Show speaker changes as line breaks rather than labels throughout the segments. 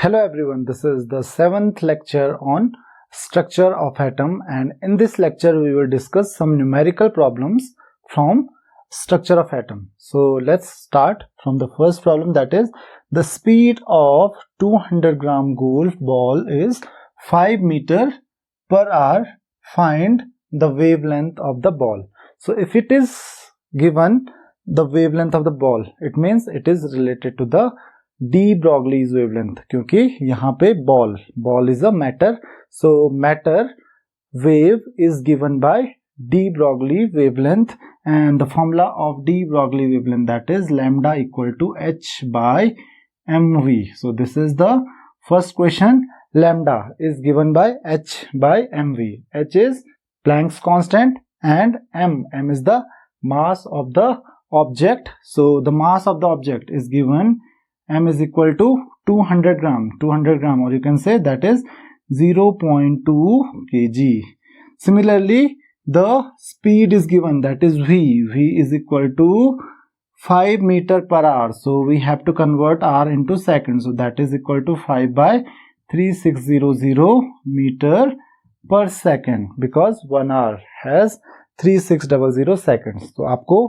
Hello everyone, this is the 7th lecture on structure of atom, and in this lecture we will discuss some numerical problems from structure of atom. So let's start from the first problem, that is the speed of 200 gram golf ball is 5 meter per hour. Find the wavelength of the ball. So if it is given the wavelength of the ball, it means it is related to the de Broglie's wavelength, क्योंकि यहाँ पे ball is a matter, so matter wave is given by de Broglie wavelength and the formula of de Broglie wavelength that is lambda equal to h by mv. So this is the first question. Lambda is given by h by mv. H is Planck's constant and m is the mass of the object. So the mass of the object is given, m is equal to 200 gram, or you can say that is 0.2 kg. Similarly, the speed is given, that is v is equal to 5 meter per hour. So we have to convert r into seconds. So that is equal to 5 by 3600 meter per second, because 1 hour has 3600 seconds. तो आपको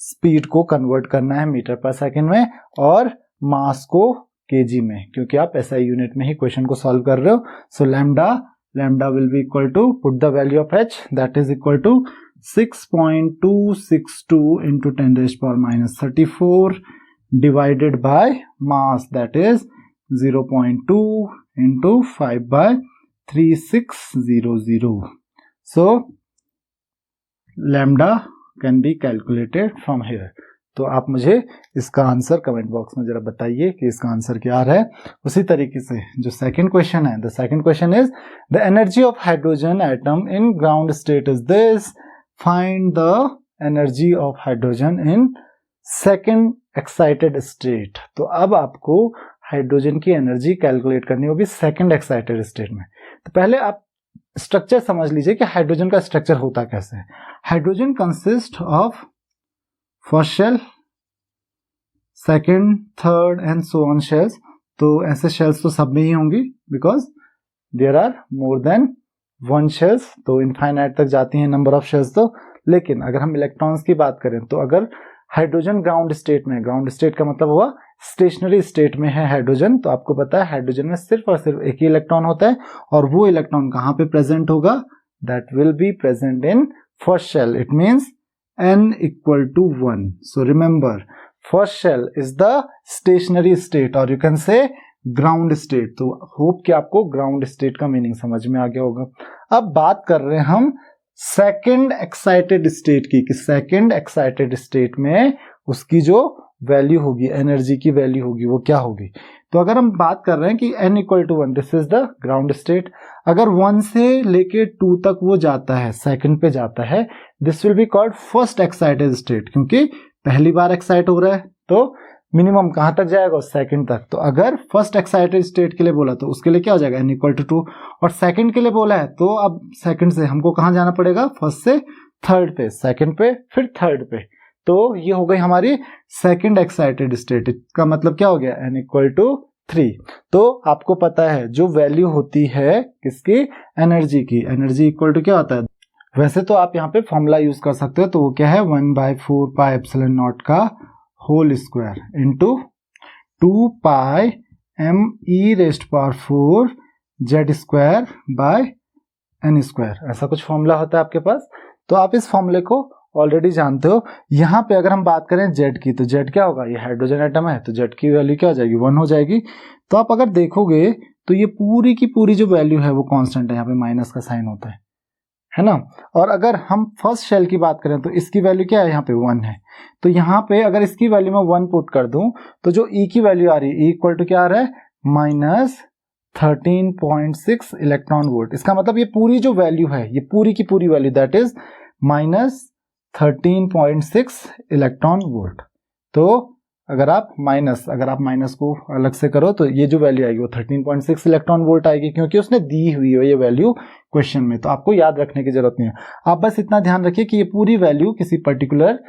speed को convert करना है metre पर second में और मास को KG में, क्योंकि आप SI यूनिट में ही क्वेश्चन को सॉल्व कर रहे हो. So lambda will be equal to, put the value of h, that is equal to 6.262 into 10 raised power minus 34 divided by mass, that is 0.2 into 5 by 3600. So lambda can be calculated from here. तो आप मुझे इसका answer comment box में जरा बताइए कि इसका answer क्या आ रहा है. उसी तरीके से जो सेकंड क्वेश्चन है, the second question is the energy of hydrogen atom in ground state is this. Find the energy of hydrogen in second excited state. तो अब आपको हाइड्रोजन की एनर्जी कैलकुलेट करनी होगी सेकंड एक्साइटेड स्टेट में. तो पहले आप स्ट्रक्चर समझ लीजिए कि हाइड्रोजन का स्ट्रक्चर होता कैसे है. Hydrogen consist of first shell, second, third and so on shells. तो ऐसे शेल्स तो सब में ही होंगी, because there are more than one shells. तो इनफाइनाइट तक जाती हैं नंबर ऑफ शेल्स. तो लेकिन अगर हम इलेक्ट्रॉन्स की बात करें, तो अगर हाइड्रोजन ग्राउंड स्टेट में, ग्राउंड स्टेट का मतलब हुआ स्टेशनरी स्टेट में है हाइड्रोजन, तो आपको पता है हाइड्रोजन में सिर्फ और सिर्फ एक ही इलेक्ट्रॉन होता है, और वो इलेक्ट्रॉन कहाँ पे प्रेजेंट होगा, that will be present in first shell. It means n equal to 1. So remember, first shell is the stationary state, or you can say ground state. तो होप कि आपको ground state का meaning समझ में आ गया होगा. अब बात कर रहे हैं हम सेकेंड एक्साइटेड स्टेट की, कि सेकेंड एक्साइटेड स्टेट में उसकी जो वैल्यू होगी, एनर्जी की वैल्यू होगी, वो क्या होगी. तो अगर हम बात कर रहे हैं कि n equal to 1, this is the ground state. अगर 1 से लेके 2 तक वो जाता है, सेकंड पे जाता है, this will be called first excited state, क्योंकि पहली बार एक्साइट हो रहा है. तो मिनिमम कहां तक जाएगा, सेकंड तक. तो अगर फर्स्ट एक्साइटेड स्टेट के लिए बोला तो उसके लिए क्या हो जाएगा, n इक्वल टू 2. और सेकंड के लिए बोला है तो अब सेकंड से हमको कहां जाना पड़ेगा, फर्स्ट से थर्ड पे, सेकंड पे, फिर थर्ड पे. तो ये हो गई हमारी सेकंड एक्साइटेड स्टेट. इसका मतलब क्या हो गया, n इक्वल टू 3. तो आपको पता है जो वैल्यू होती है किसकी, एनर्जी की, एनर्जी इक्वल टू क्या होता है. वैसे तो आप यहाँ पे फॉर्मूला यूज कर सकते हो, तो वो क्या है, 1/4 पाई एप्सिलॉन नॉट का whole square into 2 pi m e rest power 4 z square by n square. ऐसा कुछ फॉर्मूला होता है आपके पास. तो आप इस फॉर्मूले को ऑलरेडी जानते हो. यहाँ पे अगर हम बात करें z की, तो z क्या होगा, ये हाइड्रोजन एटम है, तो z की वैल्यू क्या हो जाएगी, 1 हो जाएगी. तो आप अगर देखोगे तो ये पूरी की पूरी जो वैल्यू है वो कांस्टेंट है, यहाँ पे माइनस का साइन होता है ना. और अगर हम फर्स्ट शेल की बात करें तो इसकी वैल्यू क्या है, यहाँ पे 1 है. तो यहाँ पे अगर इसकी वैल्यू में 1 पुट कर दूं तो जो E की वैल्यू आ रही है, E इक्वल टू क्या आ रहा है, माइनस 13.6 इलेक्ट्रॉन वोल्ट. इसका मतलब ये पूरी जो वैल्यू है, ये पूरी की पूरी value that is minus 13.6 electron volt. तो अगर आप माइनस को अलग से करो तो ये जो वैल्यू आएगी वो 13.6 इलेक्ट्रॉन वोल्ट आएगी, क्योंकि उसने दी हुई है ये वैल्यू क्वेश्चन में. तो आपको याद रखने की जरूरत नहीं है. आप बस इतना ध्यान रखिए कि ये पूरी वैल्यू किसी पर्टिकुलर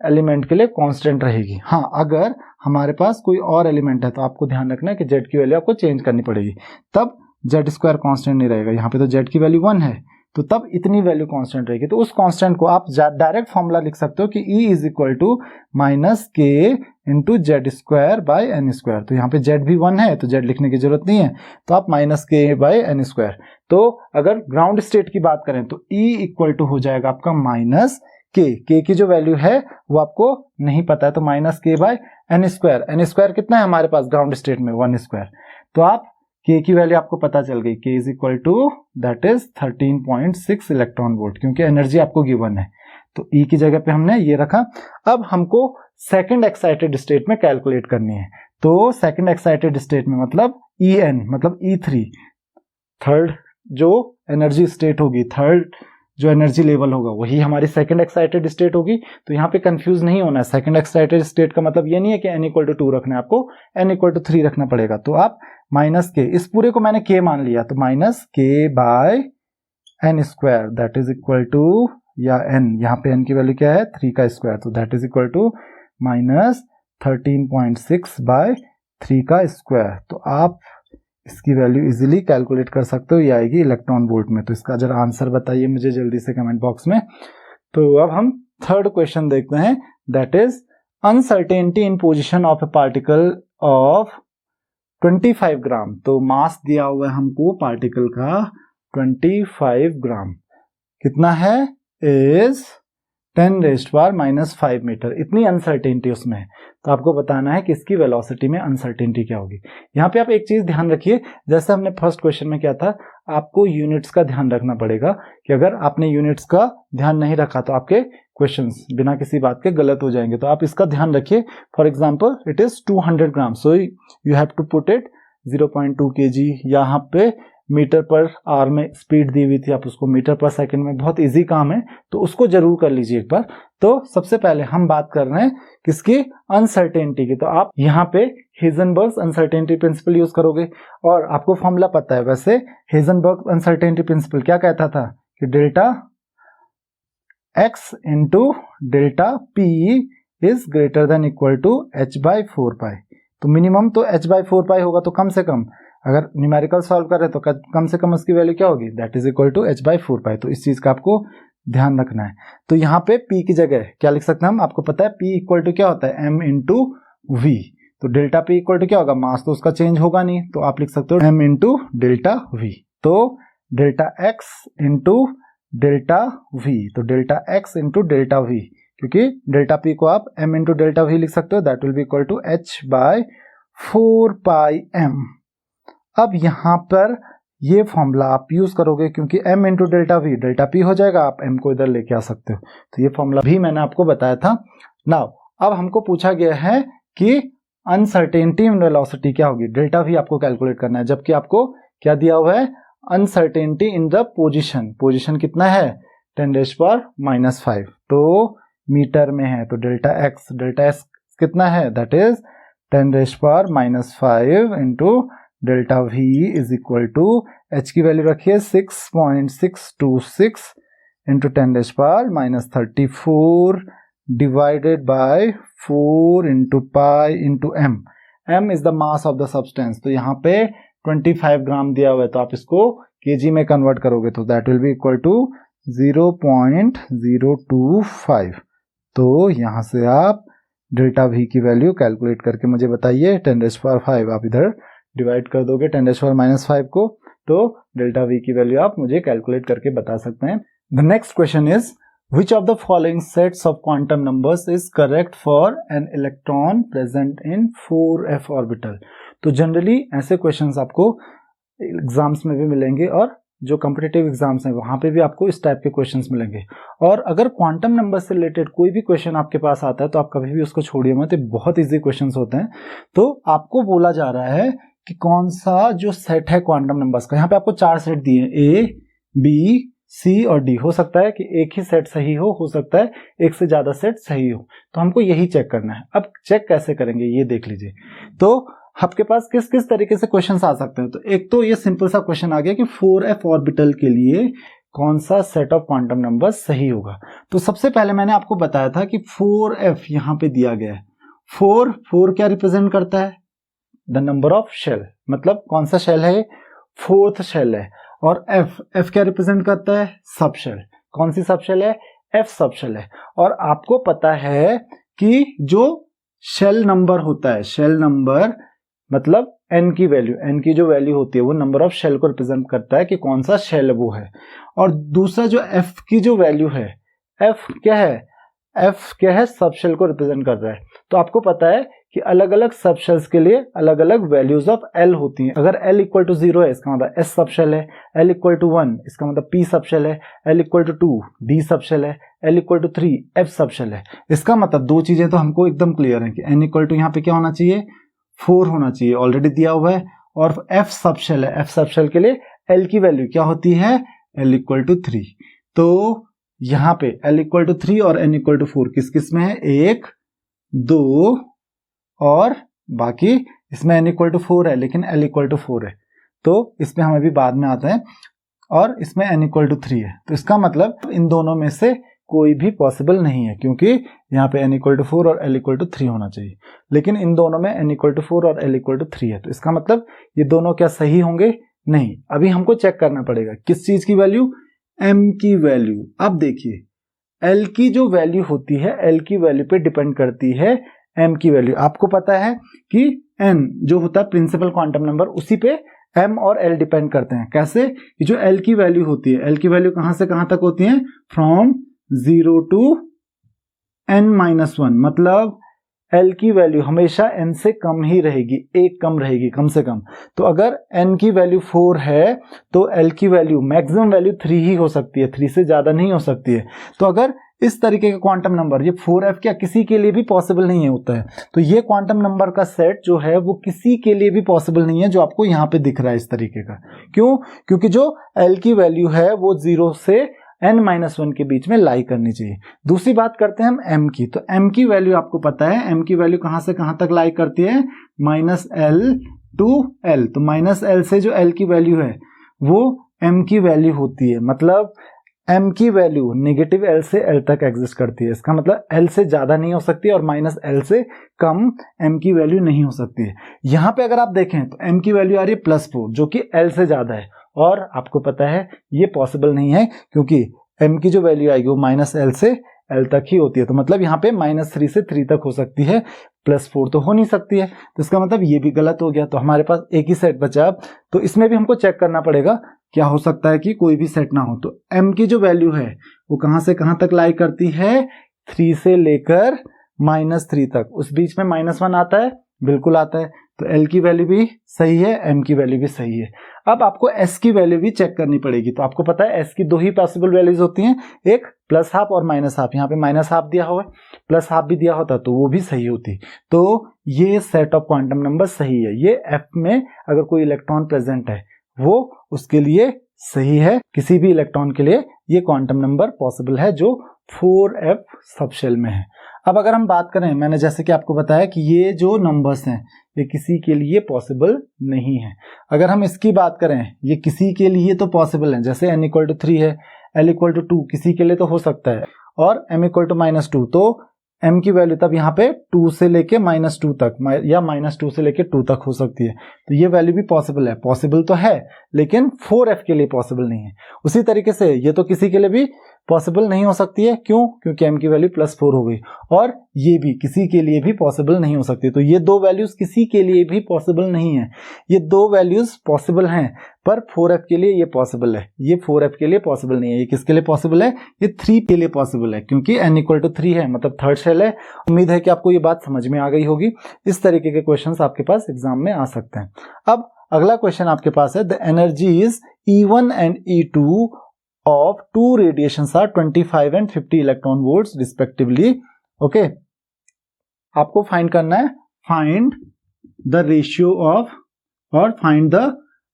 एलिमेंट के लिए कांस्टेंट रहेगी. हाँ, अगर हमारे पास कोई और एलिमेंट है तो आपको ध्यान रखना है कि z की वैल्यू आपको चेंज करनी पड़ेगी, तब z स्क्वायर कांस्टेंट नहीं रहेगा। यहाँ पे तो z की वैल्यू 1 है तो तब इतनी वैल्यू कांस्टेंट रहेगी। तो उस कांस्टेंट को आप डायरेक्ट फॉर्मूला लिख सकते हो कि E is equal to minus K into Z square by N square. तो यहाँ पे z भी 1 है तो z लिखने की जरूरत नहीं है, तो आप माइनस के बाई एन स्क्वायर। तो अगर ग्राउंड स्टेट की बात करें तो E इक्वल टू हो जाएगा आपका माइनस के की जो वैल्यू है वो आपको नहीं पता है, तो minus k by n square. N square कितना है हमारे पास ग्राउंड स्टेट में 1 स्क्वायर। तो आप के की वैल्यू आपको पता चल गई, k is equal to that is 13.6 electron volt, क्योंकि एनर्जी आपको गिवन है। तो ई की जगह पे हमने ये रखा। अब हमको सेकंड एक्साइटेड स्टेट में कैलकुलेट करनी है। तो सेकंड एक्साइटेड स्टेट में मतलब EN मतलब E3, थर्ड जो एनर्जी स्टेट होगी, थर्ड जो एनर्जी लेवल होगा वही हमारी सेकंड एक्साइटेड स्टेट होगी। तो यहाँ पे कंफ्यूज नहीं होना है। सेकंड एक्साइटेड स्टेट का मतलब ये नहीं है कि n इक्वल टू 2 रखना है, आपको n इक्वल टू 3 रखना पड़ेगा। तो आप माइनस के, इस पूरे को मैंने k मान लिया, तो minus k by n square that is equal to, या n, यहाँ पे n की वैल्यू क्या है 3 का स्क्वायर, तो that is equal to minus 13.6 by 3 का स्क्वायर। तो आप इसकी वैल्यू इजीली कैलकुलेट कर सकते हो, ये आएगी इलेक्ट्रॉन वोल्ट में। तो इसका जरा आंसर बताइए मुझे जल्दी से कमेंट बॉक्स में। तो अब हम थर्ड क्वेश्चन देखते हैं, that is uncertainty in position of A particle of 25 ग्राम। तो मास दिया हुआ है हमको पार्टिकल का 25 ग्राम, कितना है इज 10⁻⁻5 मीटर। इतनी अनसर्टेनिटी उसमें है, तो आपको बताना है कि इसकी वेलोसिटी में अनसर्टेनिटी क्या होगी। यहाँ पे आप एक चीज ध्यान रखिए, जैसे हमने फर्स्ट क्वेश्चन में किया था, आपको यूनिट्स का ध्यान रखना पड़ेगा कि अगर आपने यूनिट्स का ध्यान नहीं रखा तो आपके क्वेश्चंस बिना किसी बात के गलत हो जाएंगे। तो आप इसका ध्यान रखिए। For example it is 200 gram, so you have to put it 0.2 kg। यहाँ पे मीटर पर आवर में स्पीड दी हुई थी, आप उसको मीटर पर सेकंड में, बहुत इजी काम है तो उसको जरूर कर लीजिए एक बार। तो सबसे पहले हम बात कर रहे हैं किसकी, अनसर्टेनिटी की। तो आप यहाँ पे हेजनबर्ग अनसर्टेनिटी प्रिंसिपल यूज करोगे, और आपको फॉर्मूला पता है वैसे। हेजनबर्ग अनसर्टेनिटी प्रिंसिपल क्या कहता था कि delta x into delta p is greater than equal to h/4π। तो मिनिमम तो h/4π होगा, तो कम से कम अगर न्यूमेरिकल सॉल्व कर रहे तो कम से कम उसकी वैल्यू क्या होगी, that is equal to h/4π। तो इस चीज का आपको ध्यान रखना है। तो यहाँ पे p की जगह क्या लिख सकते हैं हम, आपको पता है p इक्वल टू क्या होता है m इंटू v। तो डेल्टा p इक्वल टू क्या होगा, मास तो उसका चेंज होगा नहीं, तो आप लिख सकते हो m इंटू डेल्टा v। तो delta x into delta v, तो delta x into delta v, क्योंकि डेल्टा p को आप m इंटू डेल्टा v लिख सकते हो, that will be equal to h/4πm। अब यहाँ पर ये फॉर्मूला आप यूज करोगे, क्योंकि m into delta v delta p हो जाएगा, आप m को इधर लेके आ सकते हो। तो ये फॉर्मूला भी मैंने आपको बताया था। नाउ अब हमको पूछा गया है कि अनसर्टेनिटी इन वेलोसिटी क्या होगी, डेल्टा v आपको कैलकुलेट करना है, जबकि आपको क्या दिया हुआ है, uncertainty in the position. Position कितना है 10⁻⁻5, तो मीटर में है। तो डेल्टा x कितना है, that is 10⁻⁻5 into delta v is equal to, h की वैल्यू रखिए 6.626 into 10⁻⁻34 divided by 4 into pi into m। m is the mass of the substance. तो यहाँ पे 25 ग्राम दिया हुआ है, तो आप इसको kg में कन्वर्ट करोगे तो that will be equal to 0.025। तो यहाँ से आप डेल्टा v की वैल्यू कैलकुलेट करके मुझे बताइए। 10⁻5 आप इधर डिवाइड कर दोगे 10⁻⁻5 को, तो डेल्टा v की वैल्यू आप मुझे कैलकुलेट करके बता सकते हैं। The next question is which of the following sets of quantum numbers is correct for an electron present in 4f orbital। तो जनरली ऐसे क्वेश्चंस आपको एग्जाम्स में भी मिलेंगे, और जो कॉम्पिटिटिव एग्जाम्स हैं वहां पे भी आपको इस टाइप के क्वेश्चंस मिलेंगे। और अगर क्वांटम नंबर से रिलेटेड कोई भी क्वेश्चन आपके पास आता है तो आप कभी भी उसको छोड़िए मत, बहुत इजी क्वेश्चंस होते हैं। तो आपको बोला जा रहा है कि कौन सा जो सेट है क्वांटम नंबर्स का। यहाँ पे आपको 4 सेट दिए हैं, A, B, C और D। हो सकता है कि एक ही सेट सही हो सकता है एक से ज्यादा सेट सही हो, तो हमको यही चेक करना है। अब चेक कैसे करेंगे ये देख लीजिए। तो आपके पास किस किस तरीके से क्वेश्चंस आ सकते हैं। तो एक तो ये सिंपल सा क्वेश्चन आ गया कि 4f ऑर्बिटल के लिए कौन सा सेट ऑफ क्वांटम नंबर सही होगा। तो सबसे पहले मैंने आपको बताया था कि 4f यहाँ पे दिया गया है, फोर क्या रिप्रेजेंट करता है? द नंबर ऑफ शेल, मतलब कौन सा शेल है? फोर्थ शेल है। और एफ क्या रिप्रेजेंट करता है? सब शेल। कौन सी सब शेल है? एफ सब शेल है। और आपको पता है कि जो शेल नंबर होता है, शेल नंबर मतलब एन की वैल्यू, एन की जो वैल्यू होती है वो नंबर ऑफ शेल को रिप्रेजेंट करता है कि कौन सा शेल वो है। और दूसरा जो एफ की जो वैल्यू है, एफ क्या है? एफ क्या है? सब शेल को रिप्रेजेंट कर रहा है। तो आपको पता है कि अलग अलग सब शेल्स के लिए अलग अलग वैल्यूज ऑफ एल होती हैं। अगर एल इक्वल टू 0 है इसका मतलब एस सब शेल है, एल इक्वल टू 1 इसका मतलब पी सब शेल है, L equal to 2 D subshell है, L equal to 3 F subshell है। इसका मतलब दो चीजें तो हमको एकदम क्लियर है कि एन इक्वल टू यहाँ पे क्या होना चाहिए? 4 होना चाहिए, ऑलरेडी दिया हुआ है। और एफ सब शेल है, एफ सब शेल के लिए एल की वैल्यू क्या होती है? L equal to 3। तो यहां पे एल इक्वल टू 3 और एन इक्वल टू 4 किस किस में है? 1 2 और बाकी इसमें n इक्वल टू 4 है लेकिन l इक्वल टू 4 है, तो इसमें हम अभी बाद में आते हैं। और इसमें n इक्वल टू 3 है, तो इसका मतलब इन दोनों में से कोई भी पॉसिबल नहीं है, क्योंकि यहाँ पे n इक्वल टू 4 और l इक्वल टू 3 होना चाहिए। लेकिन इन दोनों में n इक्वल टू 4 और l इक्वल टू 3 है, तो इसका मतलब ये दोनों क्या सही होंगे? नहीं। अभी हमको चेक करना पड़ेगा किस चीज की वैल्यू? m की वैल्यू। अब देखिए l की जो वैल्यू होती है, l की वैल्यू पे डिपेंड करती है m की वैल्यू। आपको पता है कि n जो होता है प्रिंसिपल क्वांटम नंबर, उसी पे m और l डिपेंड करते हैं। कैसे? कि जो l की वैल्यू होती है, l की वैल्यू कहां से कहां तक होती है? फ्रॉम 0 टू n-1, मतलब l की वैल्यू हमेशा n से कम ही रहेगी, एक कम रहेगी कम से कम। तो अगर n की वैल्यू 4 है तो l की वैल्यू मैक्सिमम वैल्यू 3 ही हो सकती है, 3 से ज्यादा नहीं हो सकती है। तो अगर इस तरीके का क्वांटम नंबर, ये 4f क्या किसी के लिए भी पॉसिबल नहीं होता है, तो ये क्वांटम नंबर का सेट जो है वो किसी के लिए भी पॉसिबल नहीं है जो आपको यहाँ पे दिख रहा है इस तरीके का। क्यों? क्योंकि जो l की वैल्यू है वो 0 से n-1 के बीच में लाई करनी चाहिए। दूसरी बात करते हैं हम m की, तो m की वैल्यू आपको पता है, m की वैल्यू कहां से कहां तक लाई करती है? -l to l। तो -l से जो l की वैल्यू है वो m की वैल्यू होती है, मतलब m की वैल्यू नेगेटिव l से l तक एग्जिस्ट करती है। इसका मतलब l से ज्यादा नहीं हो सकती और -l से कम m की वैल्यू नहीं हो सकती है। यहां पे अगर आप देखें तो m की वैल्यू आ रही है +4 जो कि l से ज्यादा है, और आपको पता है ये पॉसिबल नहीं है क्योंकि m की जो वैल्यू आएगी वो -l से l तक ही होती है। तो मतलब यहाँ पे -3 से 3 तक हो सकती है, +4 तो हो नहीं सकती है। तो इसका मतलब ये भी गलत हो गया। तो हमारे पास एक ही सेट बचा। तो इसमें भी हमको चेक करना पड़ेगा, क्या हो सकता है कि कोई भी सेट ना हो। तो m की जो वैल्यू है वो कहां से कहां तक लाई करती है? 3 से लेकर -3 तक। उस बीच में -1 आता है? बिल्कुल आता है। तो l की वैल्यू भी सही है, m की वैल्यू भी सही है। अब आपको s की वैल्यू भी चेक करनी पड़ेगी। तो आपको पता है s की दो ही पॉसिबल वैल्यूज होती हैं, एक +12 और -12। यहाँ पे -12 दिया हुआ है, +12 भी दिया होता तो वो भी सही होती। तो ये सेट ऑफ क्वांटम नंबर सही है। ये f में अगर कोई इलेक्ट्रॉन प्रेजेंट है वो उसके लिए सही है। किसी भी इलेक्ट्रॉन के लिए ये क्वांटम नंबर पॉसिबल है जो 4f सबशेल में है। अब अगर हम बात करें, मैंने जैसे कि आपको बताया कि ये जो नंबर्स हैं ये किसी के लिए पॉसिबल नहीं है। अगर हम इसकी बात करें, ये किसी के लिए तो पॉसिबल है, जैसे n इक्वल टू 3 है, l इक्वल टू 2 किसी के लिए तो हो सकता है, और m इक्वल टू -2, तो m की वैल्यू तब यहाँ पे 2 से लेके -2 तक या -2 से लेके 2 तक हो सकती है। तो ये वैल्यू भी पॉसिबल है, पॉसिबल तो है लेकिन 4f के लिए पॉसिबल नहीं है। उसी तरीके से ये तो किसी के लिए भी पॉसिबल नहीं हो सकती है। क्यों? क्योंकि m की वैल्यू +4 हो गई। और ये भी किसी के लिए भी पॉसिबल नहीं हो सकती। तो ये दो वैल्यूज किसी के लिए भी पॉसिबल नहीं है। ये दो वैल्यूज पॉसिबल हैं पर 4f के लिए ये पॉसिबल है, ये 4f के लिए पॉसिबल नहीं है। ये किसके लिए पॉसिबल है? ये 3 के लिए पॉसिबल है, क्योंकि n इक्वल टू 3 है, मतलब थर्ड शेल है। उम्मीद है कि आपको ये बात समझ में आ गई होगी। इस तरीके के क्वेश्चंस आपके पास एग्जाम में आ सकते हैं। अब अगला क्वेश्चन आपके पास है, the energies E1 and E2 of two radiations are 25 and 50 electron volts respectively. Okay, आपको फाइंड करना है, फाइंड द रेशियो ऑफ और फाइंड द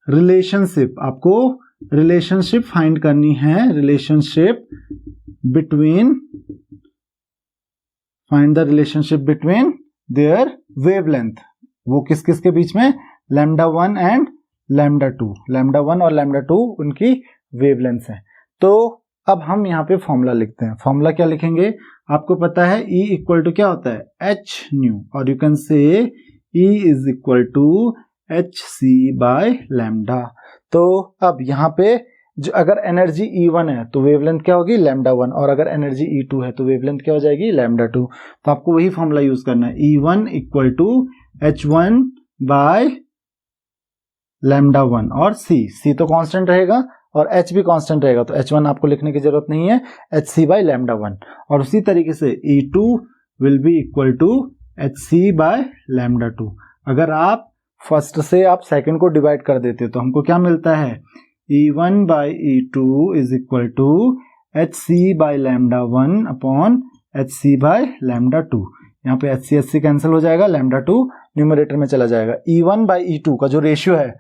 रिलेशनशिप। आपको रिलेशनशिप फाइंड करनी है, relationship between, find the relationship between their wavelength. वो किस किस के बीच में? λ1 एंड λ2। λ1 और λ2 उनकी वेवलेंथ है। तो अब हम यहाँ पे फॉर्मूला लिखते हैं। फॉर्मूला क्या लिखेंगे, आपको पता है E इक्वल टू क्या होता है एच न्यू, और you can say E is equal to h c by lambda. तो अब यहाँ पे जो अगर एनर्जी E1 है तो वेवलेंथ क्या होगी लैम्डा 1, और अगर एनर्जी E2 है तो वेवलेंथ क्या हो जाएगी लैम्डा 2। तो आपको वही फॉर्मूला यूज करना है, E1 equal to H1 bye lambda 1, और C तो कांस्टेंट रहेगा और H भी कांस्टेंट रहेगा, तो H1 आपको लिखने की जरूरत नहीं है, HC बाय लैम्डा 1। और उसी तरीके से E2 will be equal to HC by lambda 2। अगर आप फर्स्ट से आप सेकंड को डिवाइड कर देते तो हमको क्या मिलता है, E1 by E2 is equal to HC by lambda 1 upon HC by lambda 2। यहाँ पे HC कैंसिल हो जाएगा, लैम्डा 2 न्यूमरेटर में चला जाएगा। E1 बाय E2 का जो रेशियो है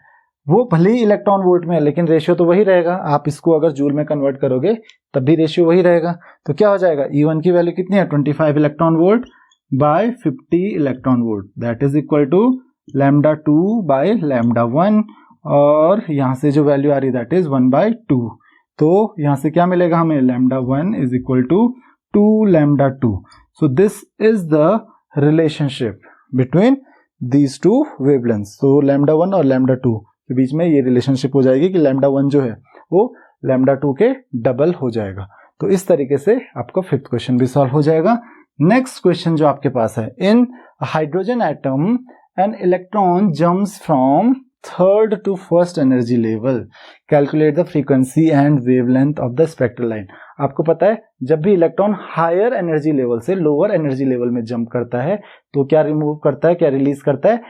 वो भले ही इलेक्ट्रॉन वोल्ट में है लेकिन रेशियो तो वही रहेगा। आप इसको अगर जूल में कन्वर्ट करोगे तब भी रेशियो वही रहेगा। तो क्या हो जाएगा, E1 की वैल्यू कितनी है 25 electron volt by 50 electron volt, that is equal to lambda 2 by lambda 1, और यहाँ से जो वैल्यू आ रही दैट इज 1/2। तो यहाँ से क्या मिलेगा हमें, lambda 1 is equal to 2 lambda 2। So this is the relationship between these two wavelengths. तो लैम्डा 1 और लैम्डा 2 के बीच में ये रिलेशनशिप हो जाएगी कि लैम्डा 1 जो है वो लैम्डा 2 के डबल हो जाएगा। तो इस तरीके से आपका फिफ्थ क्वेश्चन भी सॉल्व हो जाएगा। नेक्स्ट क्वेश्चन जो आपके पास है, in hydrogen atom an electron jumps from third to first energy level, calculate the frequency and wavelength of the spectral line. आपको पता है जब भी इलेक्ट्रॉन हायर एनर्जी लेवल से लोअर एनर्जी लेवल में जंप करता है तो क्या रिमूव करता है, क्या रिलीज करता है,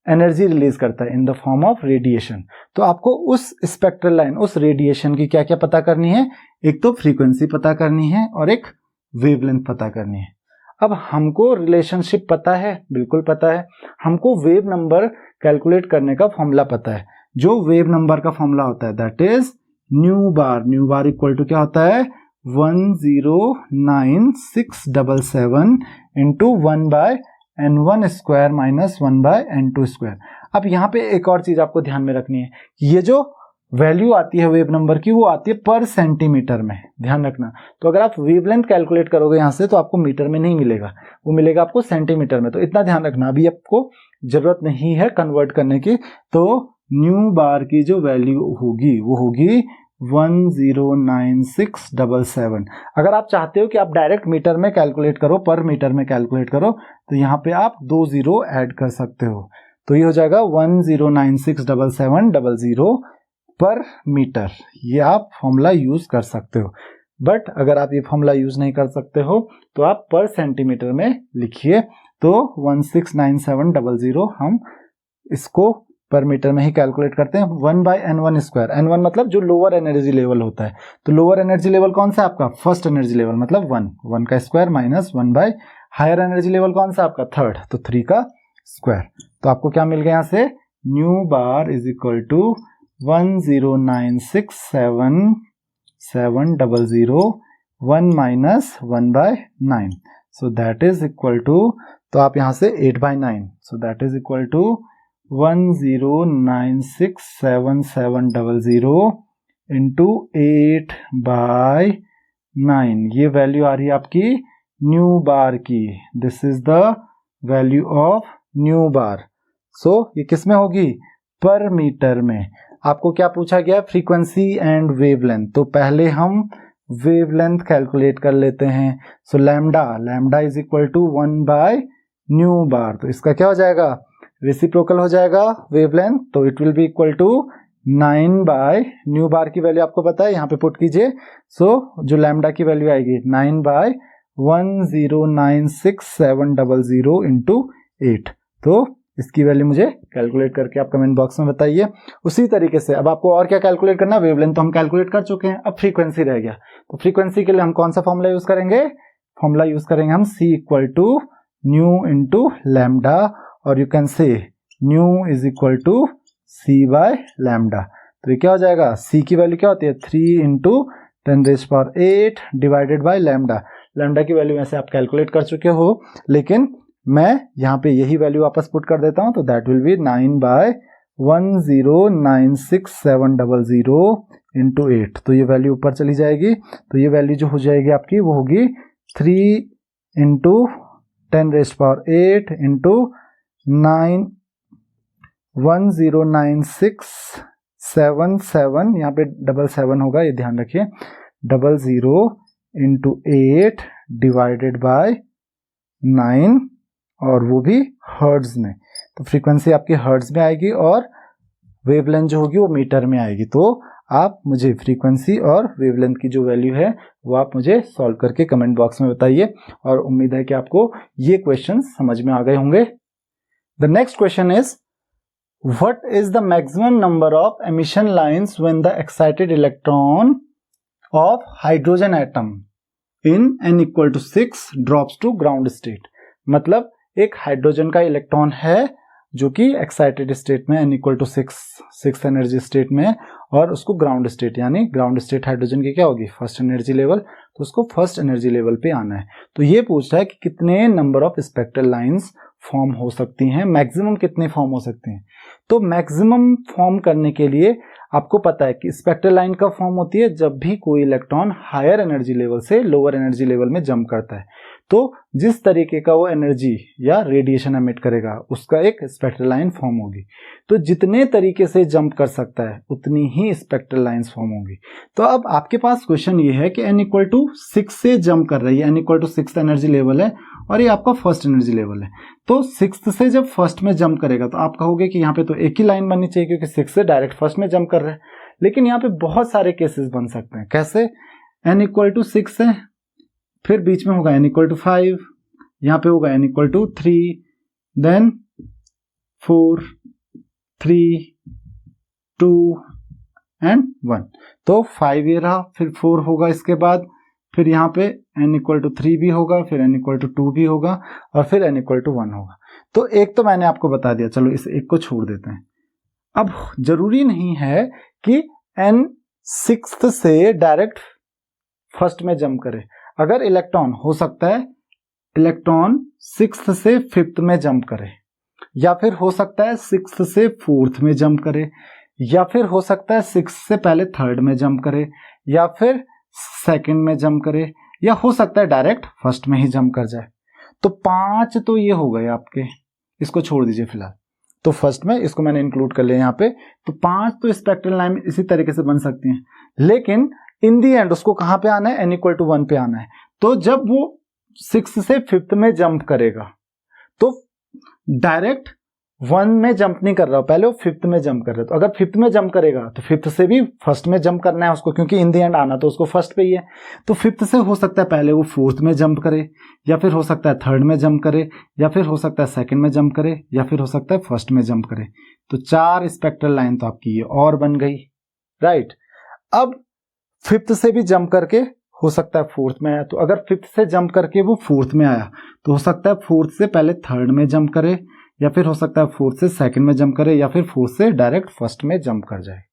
एनर्जी रिलीज करता है in the form of radiation. तो आपको उस स्पेक्ट्रल लाइन, उस रेडिएशन की क्या क्या पता करनी है, एक तो फ्रीक्वेंसी पता करनी है और एक वेवलेंथ पता करनी है। अब हमको रिलेशनशिप पता है, बिल्कुल पता है। हमको वेव नंबर कैलकुलेट करने का फॉर्मूला पता है। जो वेव नंबर का फॉर्मूला होता है that is nu bar. Nu bar equal to क्या होता है 109677 into 1/n1 square minus 1/n2 square. अब यहाँ पे एक और चीज आपको ध्यान में रखनी है, ये जो वैल्यू आती है वेव नंबर की वो आती है पर सेंटीमीटर में, ध्यान रखना। तो अगर आप वेवलेंथ कैलकुलेट करोगे यहाँ से तो आपको मीटर में नहीं मिलेगा, वो मिलेगा आपको सेंटीमीटर में। तो इतना ध्यान रखना, अभी आपको जरूरत नहीं है कन्वर्ट करने की। तो न्यू बार की जो वैल्यू होगी वो होगी 109677। अगर आप चाहते हो कि आप डायरेक्ट मीटर में कैलकुलेट करो, पर मीटर में कैलकुलेट करो, तो यहाँ पे आप 2 जीरो ऐड कर सकते हो। तो ये हो जाएगा 10967700 पर मीटर। ये आप फॉर्मूला यूज कर सकते हो। बट अगर आप ये फॉर्मूला यूज नहीं कर सकते हो तो आप पर सेंटीमीटर में लिखिए। तो 169700 हम इसको पर मीटर में ही कैलकुलेट करते हैं। 1/n1 स्क्वायर, n1 मतलब जो लोअर एनर्जी लेवल होता है। तो लोअर एनर्जी लेवल कौन सा आपका, फर्स्ट एनर्जी लेवल मतलब 1 का square minus 1/ higher energy level कौन सा आपका थर्ड, तो 3 का स्क्वायर। तो आपको क्या मिल गया यहाँ से, nu bar is equal to 10967700 1 minus 1/9, so that is equal to, तो आप यहाँ से 8/9, so that is equal to 10967700 into 8/9। ये वैल्यू आ रही है आपकी न्यू बार की। This is the value of nu bar. So ये किस में होगी, पर मीटर में। आपको क्या पूछा गया, फ्रीक्वेंसी एंड वेवलेंथ। तो पहले हम वेवलेंथ कैलकुलेट कर लेते हैं। So lambda is equal to 1/न्यू बार। तो इसका क्या हो जाएगा, रेसिप्रोकल हो जाएगा वेवलेंथ, तो it will be equal to 9/न्यू बार की वैल्यू आपको पता है, यहाँ पे पुट कीजिए। सो जो लैम्डा की वैल्यू आएगी 9/10967700 इंटू 8। तो इसकी वैल्यू मुझे कैलकुलेट करके आप कमेंट बॉक्स में बताइए। उसी तरीके से अब आपको और क्या कैलकुलेट करना, वेवलेंथ तो हम कैलकुलेट कर चुके हैं, अब फ्रीक्वेंसी रह गया। तो फ्रीक्वेंसी के लिए हम कौन सा फॉर्मूला यूज करेंगे, फॉर्मूला यूज करेंगे हम C equal to nu into lambda, और you can say nu is equal to C/लैम्डा। तो ये क्या हो जाएगा, C की वैल्यू क्या होती है 3 into 10⁸ divided by lambda. Lambda की वैल्यू वैसे आप कैलकुलेट कर चुके हो, लेकिन मैं यहाँ पे यही वैल्यू वापस पुट कर देता हूँ। तो दैट विल बी 9/1 1096700 इंटू 8, तो ये वैल्यू ऊपर चली जाएगी। तो ये वैल्यू जो हो जाएगी आपकी वो होगी 3 इंटू 10⁸ इंटू 10967, यहाँ पे 77 होगा, ये ध्यान रखिए, 00 इंटू 8 डिवाइडेड बाय 9, और वो भी हर्ट्ज में। तो फ्रीक्वेंसी आपकी हर्ट्ज में आएगी और वेवलेंथ जो होगी वो मीटर में आएगी। तो आप मुझे फ्रीक्वेंसी और वेवलेंथ की जो वैल्यू है वो आप मुझे सॉल्व करके कमेंट बॉक्स में बताइए, और उम्मीद है कि आपको ये क्वेश्चन समझ में आ गए होंगे। The next question is, what is the maximum number of emission lines when the excited electron of hydrogen atom in n = 6 drops to ground state. मतलब एक हाइड्रोजन का इलेक्ट्रॉन है जो कि एक्साइटेड स्टेट में n = 6 एनर्जी स्टेट में, और उसको ग्राउंड स्टेट, यानी ग्राउंड स्टेट हाइड्रोजन की क्या होगी, फर्स्ट एनर्जी लेवल, तो उसको फर्स्ट एनर्जी लेवल पे आना है। तो ये पूछ रहा है कि कितने number of spectral lines form हो सकती हैं, मैक्सिमम कितने फॉर्म हो सकते हैं। तो मैक्सिमम फॉर्म करने के लिए आपको पता है कि स्पेक्ट्रल लाइन कब फॉर्म होती है, जब भी कोई इलेक्ट्रॉन हायर एनर्जी लेवल से लोअर एनर्जी लेवल में जंप करता है। तो जिस तरीके का वो एनर्जी या रेडिएशन एमिट करेगा उसका एक स्पेक्ट्रल लाइन फॉर्म होगी। तो जितने तरीके से जंप कर सकता है उतनी ही स्पेक्ट्रल लाइंस फॉर्म होंगी। तो अब आपके पास क्वेश्चन ये है कि n = 6 से जंप कर रही है, n = 6 एनर्जी लेवल है और ये आपका फर्स्ट एनर्जी लेवल है। तो 6 से जब फर्स्ट में जंप करेगा तो आप कहोगे कि यहाँ पे तो एक ही लाइन बननी चाहिए क्योंकि 6 से डायरेक्ट फर्स्ट में जंप कर रहा है, लेकिन यहाँ पे बहुत सारे केसेस बन सकते हैं। कैसे, n = 6 है, फिर बीच में होगा n = 5, यहाँ पे होगा n = 3, देन 4, 3, 2 एंड 1। तो 5 ये रहा, फिर 4 होगा इसके बाद, फिर यहाँ पे n = 3 भी होगा, फिर n = 2 भी होगा, और फिर n = 1 होगा। तो एक तो मैंने आपको बता दिया, चलो इस एक को छोड़ देते हैं। अब जरूरी नहीं है कि n 6th से डायरेक्ट फर्स्ट में जंप करे। अगर इलेक्ट्रॉन, हो सकता है इलेक्ट्रॉन 6th से 5th में जंप करे, या फिर हो सकता है 6th से 4th में जंप करे, या फिर हो सकता है 6th से पहले 3rd में जंप करे, या फिर 2nd में जंप करे, या हो सकता है डायरेक्ट फर्स्ट में ही जंप कर जाए। तो 5 तो ये हो गए आपके, इसको छोड़ दीजिए फिलहाल। तो फर्स्ट में इसको मैंने इंक्लूड कर लिया यहाँ पे। तो 5 तो स्पेक्ट्रल लाइन इसी तरीके से बन सकती हैं, लेकिन इन दी एंड उसको कहां पे आना है, n = 1 पे आना है। तो जब वो 6 से 5th में जंप करेगा तो डायरेक्ट 1 में जंप नहीं कर रहा, पहले वो 5th में जंप कर रहा है। तो अगर 5th में जंप करेगा तो 5th से भी फर्स्ट में जंप करना है उसको, क्योंकि इन दी एंड आना तो उसको फर्स्ट पे ही है। तो 5th से हो सकता है पहले वो 4th में जंप करे, या फिर हो सकता है 3rd में जंप करे, या फिर हो सकता है 2nd में जंप करे, या फिर हो सकता है फर्स्ट में जंप करे। तो 4 स्पेक्ट्रल लाइन तो आपकी ये और बन गई, राइट। अब 5th से भी जंप करके हो सकता है 4th में आया, तो अगर 5th से जंप करके वो 4th में आया तो हो सकता है 4th से पहले 3rd में जंप करे, या फिर हो सकता है 4th से 2nd में जंप करे, या फिर 4th से डायरेक्ट फर्स्ट में जंप कर जाए।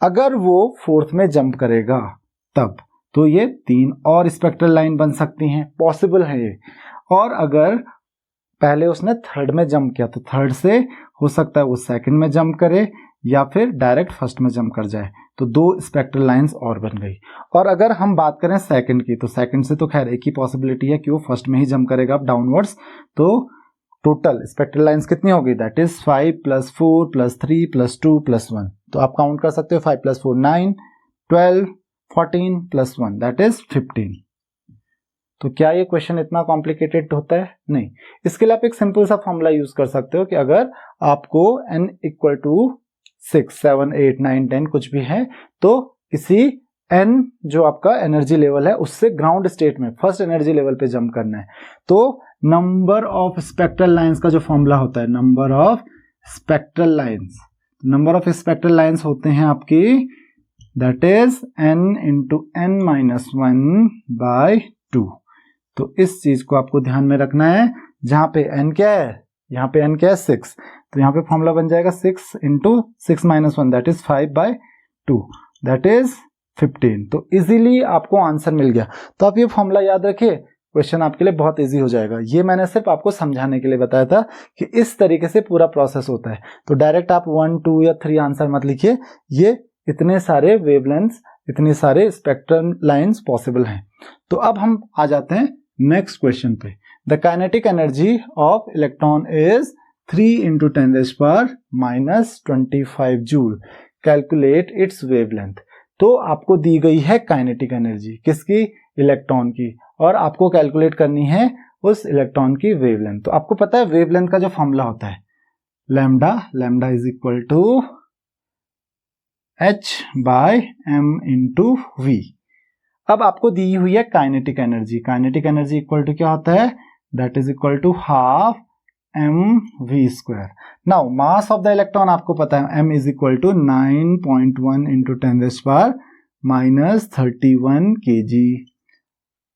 अगर वो 4th में जंप करेगा तब तो ये 3 और स्पेक्ट्रल लाइन बन सकती हैं, पॉसिबल है ये। और अगर पहले उसने 3rd में जंप किया तो 3rd से हो सकता है वो 2nd में जंप करे, या फिर डायरेक्ट फर्स्ट में जंप कर जाए। तो 2 स्पेक्ट्रल लाइंस और बन गई। और अगर हम बात करें 2nd की, तो 2nd से तो खैर एक ही पॉसिबिलिटी है कि वो फर्स्ट में ही जंप करेगा डाउनवर्ड्स। तो टोटल स्पेक्ट्रल लाइंस कितनी होगी, दैट इज 5 + 4 + 3 + 2 + 1। तो आप काउंट कर सकते हो, 5 + 4 9, 12, 14 + 1 दैट इज 15। तो क्या ये क्वेश्चन इतना कॉम्प्लिकेटेड होता है? नहीं। इसके लिए आप एक सिंपल सा फॉर्मूला यूज कर सकते हो कि अगर आपको n = 6, 7, 8, 9, 10 कुछ भी है, तो इसी n जो आपका एनर्जी लेवल है उससे ग्राउंड स्टेट में फर्स्ट एनर्जी लेवल पे जंप करना है। तो नंबर ऑफ स्पेक्ट्रल लाइंस का जो फॉर्मूला होता है, नंबर ऑफ स्पेक्ट्रल लाइंस होते हैं आपकी, दैट इज n × n - 1/2। तो इस चीज को आपको ध्यान में रखना है। जहां पे n क्या है, यहाँ पे n क्या है 6, तो यहाँ पे फॉर्मूला बन जाएगा 6 × 6 - 1 दैट इज 5/2 दैट इज 15। तो इजीली आपको आंसर मिल गया। तो आप ये फॉर्मूला याद रखिए क्वेश्चन आपके लिए बहुत इजी हो जाएगा। ये मैंने सिर्फ आपको समझाने के लिए बताया था कि इस तरीके से पूरा प्रोसेस होता है। तो डायरेक्ट आप 1, 2 या 3 आंसर मत लिखिए, ये इतने सारे वेवलेंथ्स, इतने सारे स्पेक्ट्रम लाइंस पॉसिबल हैं। तो अब हम आ जाते हैं नेक्स्ट क्वेश्चन पे। The kinetic energy of electron is 3 × 10⁻⁻25 joule, calculate its wavelength. तो आपको दी गई है काइनेटिक एनर्जी किसकी, इलेक्ट्रॉन की, और आपको कैलकुलेट करनी है उस इलेक्ट्रॉन की वेवलेंथ। तो आपको पता है वेवलेंथ का जो फॉर्मूला होता है lambda is equal to h/m × v। अब आपको दी हुई है काइनेटिक एनर्जी इक्वल टू क्या होता है, that is equal to ½ mv²। Now mass of the electron आपको पता है m is equal to 9.1 × 10⁻31 kg,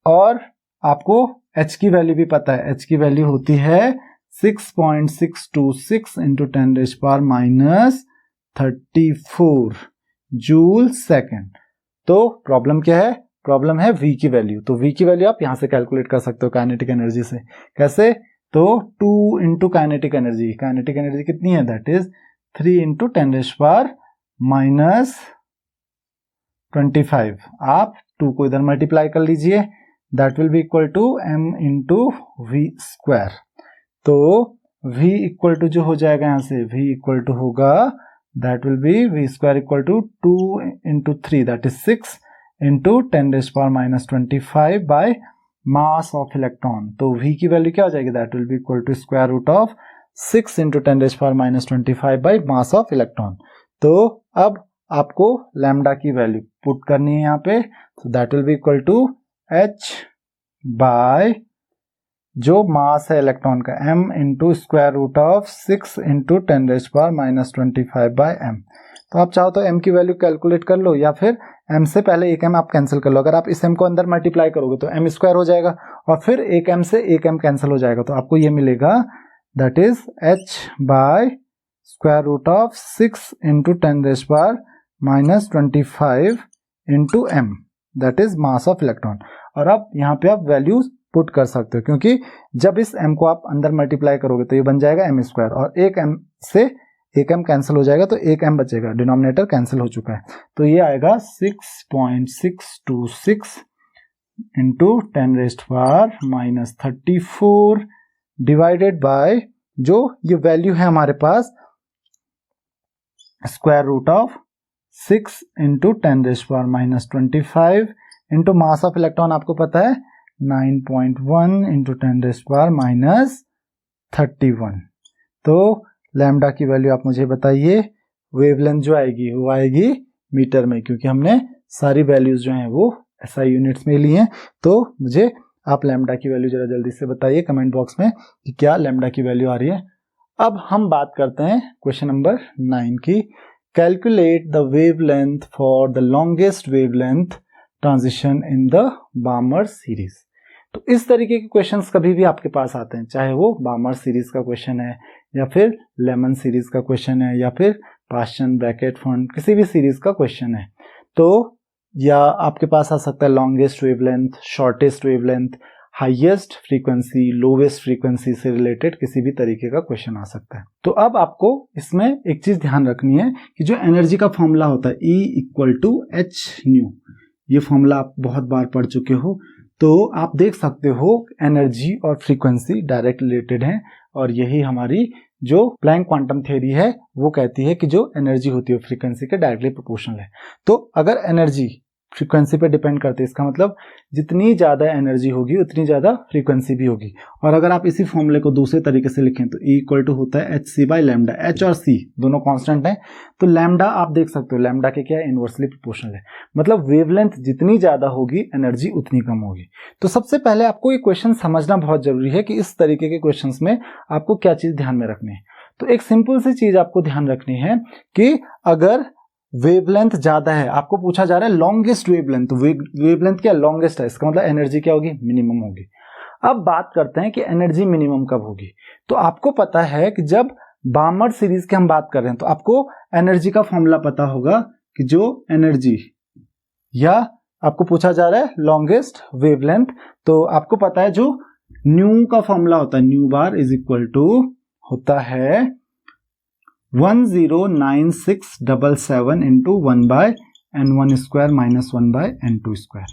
और आपको h की वैल्यू भी पता है, h की वैल्यू होती है 6.626 × 10⁻34 जूल सेकेंड। तो प्रॉब्लम क्या है, प्रॉब्लम है v की वैल्यू। तो v की वैल्यू आप यहां से कैलकुलेट कर सकते हो काइनेटिक एनर्जी से। कैसे, तो 2 × काइनेटिक एनर्जी कितनी है, दैट इज 3 × 10⁻25। आप 2 को इधर मल्टीप्लाई कर लीजिए, that will be equal to m × v²। तो v इक्वल टू जो हो जाएगा यहां से, v इक्वल टू होगा, that will be v² equal to 2 × 3 that is 6 × 10⁻25 by mass of electron. तो v की वैल्यू क्या हो जाएगी, that will be equal to √6 × 10⁻25 by mass of electron. तो अब आपको लैम्डा की वैल्यू पुट करनी है यहाँ पे, तो that will be equal to h by जो मास है इलेक्ट्रॉन का m × √6 × 10⁻25 बाय m। तो आप चाहो तो m की वैल्यू कैलकुलेट कर लो, या फिर m से पहले एक m आप कैंसिल कर लो। अगर आप इस m को अंदर मल्टीप्लाई करोगे तो m² हो जाएगा, और फिर एक m से एक m कैंसिल हो जाएगा, तो आपको ये मिलेगा, that is h by √6 × 10⁻25 × m, that is mass of electron. और अब यहाँ पे आप वैल्यूज पुट कर सकते हो, क्योंकि जब इस m को आप अंदर मल्टीप्लाई करोगे तो ये बन जाएगा m², और एक m से एक m कैंसिल हो जाएगा तो एक m बचेगा, डिनोमिनेटर कैंसिल हो चुका है। तो ये आएगा 6.626 × 10⁻34 डिवाइडेड बाय जो ये वैल्यू है हमारे पास √6 × 10⁻25 इंटू मास ऑफ इलेक्ट्रॉन आपको पता है 9.1 × 10⁻31। तो लैम्डा की वैल्यू आप मुझे बताइए, वेवलेंथ जो आएगी वो आएगी मीटर में, क्योंकि हमने सारी वैल्यूज जो हैं वो SI यूनिट्स में ली हैं। तो मुझे आप लैम्डा की वैल्यू जरा जल्दी से बताइए कमेंट बॉक्स में कि क्या लैम्डा की वैल्यू आ रही है। अब हम बात करते हैं क्वेश्चन नंबर 9 की। Calculate the wavelength for the longest wavelength transition in the Barmer series. तो इस तरीके के क्वेश्चंस कभी भी आपके पास आते हैं, चाहे वो बार्मर सीरीज का क्वेश्चन है, या फिर लेमन सीरीज का क्वेश्चन है, या फिर पास्चन, ब्रैकेट, फंड, किसी भी सीरीज का क्वेश्चन है। तो या आपके पास आ सकता है longest wavelength, shortest wavelength, highest frequency, lowest frequency से रिलेटेड किसी भी तरीके का क्वेश्चन आ सकता है। तो अब आपको इसमें एक चीज ध्यान रखनी है कि जो एनर्जी का फॉर्मूला होता है E = hν, ये फॉर्मूला आप बहुत बार पढ़ चुके हो। तो आप देख सकते हो एनर्जी और फ्रीक्वेंसी डायरेक्ट रिलेटेड हैं, और यही हमारी जो प्लैंक क्वांटम थ्योरी है वो कहती है कि जो एनर्जी होती है फ्रीक्वेंसी के डायरेक्टली प्रोपोर्शनल है। तो अगर एनर्जी फ्रीक्वेंसी पे डिपेंड करते हैं, इसका मतलब जितनी ज्यादा एनर्जी होगी उतनी ज्यादा फ्रीक्वेंसी भी होगी। और अगर आप इसी फॉर्मूले को दूसरे तरीके से लिखें तो E होता है hc/λ। h और c दोनों कांस्टेंट हैं, तो लैम्डा आप देख सकते हो लैम्डा के क्या इनवर्सली प्रोपोर्शनल है, मतलब वेवलेंथ जितनी ज्यादा होगी एनर्जी उतनी कम होगी। तो सबसे पहले आपको ये क्वेश्चन समझना बहुत जरूरी है कि इस तरीके के क्वेश्चन में आपको क्या चीज ध्यान में रखनी है। तो एक सिंपल सी चीज आपको ध्यान रखनी है कि अगर वेवलेंथ ज्यादा है, आपको पूछा जा रहा है लॉन्गेस्ट वेवलेंथ, तो वेवलेंथ क्या लॉन्गेस्ट है, इसका मतलब एनर्जी क्या होगी, मिनिमम होगी। अब बात करते हैं कि एनर्जी मिनिमम कब होगी। तो आपको पता है कि जब बार्मर सीरीज की हम बात कर रहे हैं तो आपको एनर्जी का फॉर्मूला पता होगा कि जो एनर्जी या आपको पूछा जा रहा है लॉन्गेस्ट वेवलेंथ। तो आपको पता है जो न्यू का फॉर्मूला होता है, nu bar is equal to होता है 109677 into 1/n1 square minus 1/n2 square.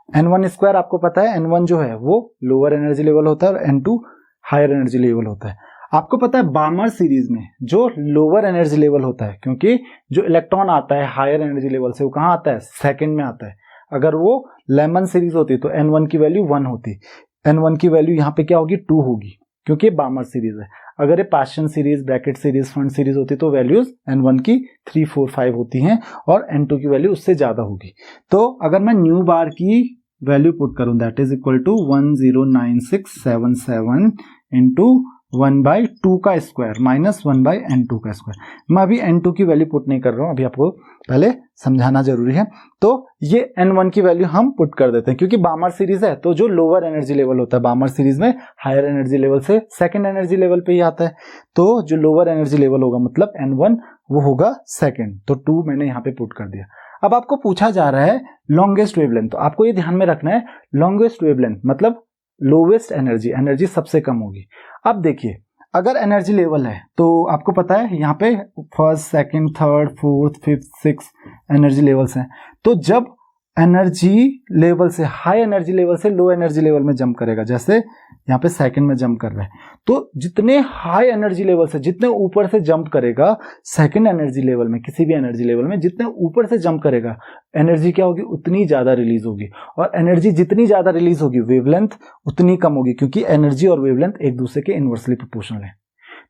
n1 square आपको पता है, n1 जो है वो लोअर एनर्जी लेवल होता है और n2 हायर एनर्जी लेवल होता है। आपको पता है बामर सीरीज में जो लोअर एनर्जी लेवल होता है, क्योंकि जो इलेक्ट्रॉन आता है हायर एनर्जी लेवल से वो कहाँ आता है, सेकंड में आता है। अगर वो लेमन सीरीज होती तो n1 की वैल्यू 1 होती, n1 की वैल्यू यहाँ पे क्या होगी 2 होगी, क्योंकि बामर सीरीज है। अगर ये Paschen series, Brackett series, fund series होती तो वैल्यूज n1 की 3, 4, 5 होती हैं और n2 की वैल्यू उससे ज्यादा होगी। तो अगर मैं न्यू बार की वैल्यू पुट करूं that is equal to 109677 into 1/2 का स्क्वायर माइनस 1/n2 का स्क्वायर। मैं अभी n2 की वैल्यू पुट नहीं कर रहा हूं, अभी आपको पहले समझाना जरूरी है। तो ये n1 की वैल्यू हम पुट कर देते हैं, क्योंकि बामर सीरीज है तो जो लोअर एनर्जी लेवल होता है बामर सीरीज में हायर एनर्जी लेवल से सेकंड एनर्जी लेवल पे ही आता है। तो जो लोअर एनर्जी लेवल होगा मतलब n1 वो होगा सेकंड, तो 2 मैंने यहाँ पे पुट कर दिया। अब आपको पूछा जा रहा है लॉन्गेस्ट वेवलेंथ, तो आपको ये ध्यान में रखना है लॉन्गेस्ट वेवलेंथ मतलब लोवेस्ट एनर्जी, एनर्जी सबसे कम होगी। अब देखिए अगर एनर्जी लेवल है तो आपको पता है यहाँ पे first, second, third, fourth, fifth, six energy levels हैं। तो जब एनर्जी लेवल से हाई एनर्जी लेवल से लो एनर्जी लेवल में जंप करेगा, जैसे यहाँ पे सेकंड में जंप कर रहा है, तो जितने हाई एनर्जी लेवल से, जितने ऊपर से जंप करेगा सेकंड एनर्जी लेवल में, किसी भी एनर्जी लेवल में जितने ऊपर से जंप करेगा एनर्जी क्या होगी, उतनी ज्यादा रिलीज होगी। और एनर्जी जितनी ज्यादा रिलीज होगी वेवलेंथ उतनी कम होगी, क्योंकि एनर्जी और वेवलेंथ एक दूसरे के इनवर्सली प्रोपोर्शनल है।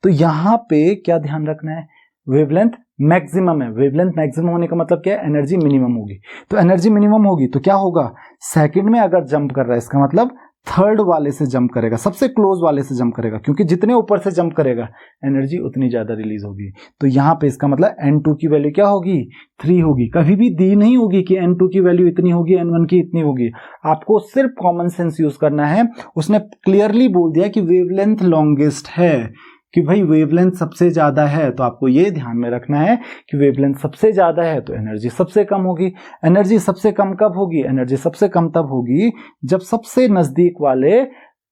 तो यहाँ पे क्या ध्यान रखना है, वेवलेंथ मैक्सिमम है। वेवलेंथ मैक्सिमम होने का मतलब क्या है, एनर्जी मिनिमम होगी। तो एनर्जी मिनिमम होगी तो क्या होगा, सेकंड में अगर जंप कर रहा है इसका मतलब थर्ड वाले से जंप करेगा, सबसे क्लोज वाले से जंप करेगा, क्योंकि जितने ऊपर से जंप करेगा एनर्जी उतनी ज्यादा रिलीज होगी। तो यहाँ पे इसका मतलब n2 की वैल्यू क्या होगी, 3 होगी। कभी भी दी नहीं होगी कि n2 की वैल्यू इतनी होगी, n1 की इतनी होगी। आपको सिर्फ कॉमन सेंस यूज करना है। उसने क्लियरली बोल दिया कि वेवलेंथ लॉन्गेस्ट है, कि भाई वेवलेंथ सबसे ज्यादा है, तो आपको ये ध्यान में रखना है कि वेवलेंथ सबसे ज्यादा है तो एनर्जी सबसे कम होगी। एनर्जी सबसे कम कब होगी, एनर्जी सबसे कम तब होगी जब सबसे नजदीक वाले